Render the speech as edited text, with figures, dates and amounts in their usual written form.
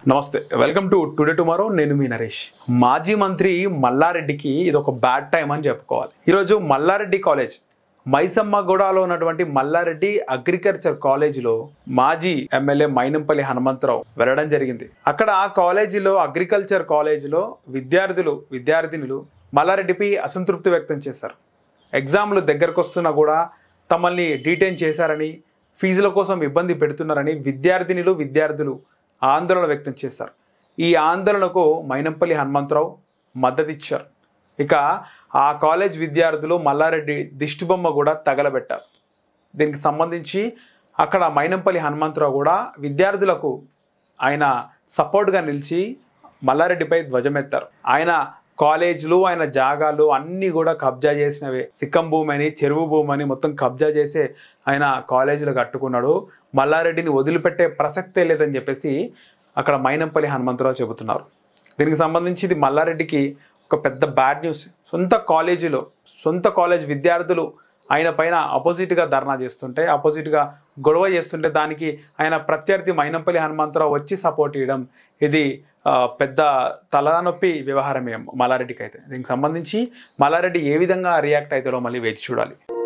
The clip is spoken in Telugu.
నమస్తే వెల్కమ్ టు టుడే టుమారో నేను మీ నరేష్ మాజీ మంత్రి మల్లారెడ్డికి ఇది ఒక బ్యాడ్ టైం అని చెప్పుకోవాలి ఈరోజు మల్లారెడ్డి కాలేజ్ మైసమ్మగూడలో ఉన్నటువంటి మల్లారెడ్డి అగ్రికల్చర్ కాలేజీలో మాజీ ఎమ్మెల్యే మైనంపల్లి హనుమంతరావు వెళ్ళడం జరిగింది అక్కడ ఆ కాలేజీలో అగ్రికల్చర్ కాలేజీలో విద్యార్థినులు మల్లారెడ్డిపై అసంతృప్తి వ్యక్తం చేశారు ఎగ్జామ్లు దగ్గరకు వస్తున్నా కూడా తమల్ని డీటైన్ చేశారని ఫీజుల కోసం ఇబ్బంది పెడుతున్నారని విద్యార్థులు ఆందోళన వ్యక్తం చేశారు ఈ ఆందోళనకు మైనంపల్లి హనుమంతరావు మద్దతు ఇచ్చారు ఇక ఆ కాలేజ్ విద్యార్థులు మల్లారెడ్డి దిష్టిబొమ్మ కూడా తగలబెట్టారు దీనికి సంబంధించి అక్కడ మైనంపల్లి హనుమంతరావు కూడా విద్యార్థులకు ఆయన సపోర్ట్గా నిలిచి మల్లారెడ్డిపై ధ్వజమెత్తారు ఆయన కాలేజీలు ఆయన జాగాలు అన్నీ కూడా కబ్జా చేసినవే సిక్కం భూమి అని చెరువు భూమి అని మొత్తం కబ్జా చేసే ఆయన కాలేజీలు కట్టుకున్నాడు మల్లారెడ్డిని వదిలిపెట్టే ప్రసక్తే లేదని చెప్పేసి అక్కడ మైనంపల్లి హనుమంతరావు చెబుతున్నారు దీనికి సంబంధించి ఇది మల్లారెడ్డికి ఒక పెద్ద బ్యాడ్ న్యూస్ సొంత కాలేజ్ విద్యార్థులు ఆయన పైన ఆపోజిట్గా ధర్నా చేస్తుంటే ఆపోజిట్గా గొడవ చేస్తుంటే దానికి ఆయన ప్రత్యర్థి మైనంపల్లి హనుమంతరావు వచ్చి సపోర్ట్ ఇవ్వడం ఇది పెద్ద తలనొప్పి వ్యవహారమే మల్లారెడ్డికి అయితే దీనికి సంబంధించి మల్లారెడ్డి ఏ విధంగా రియాక్ట్ అవుతాడో మళ్ళీ వేచి చూడాలి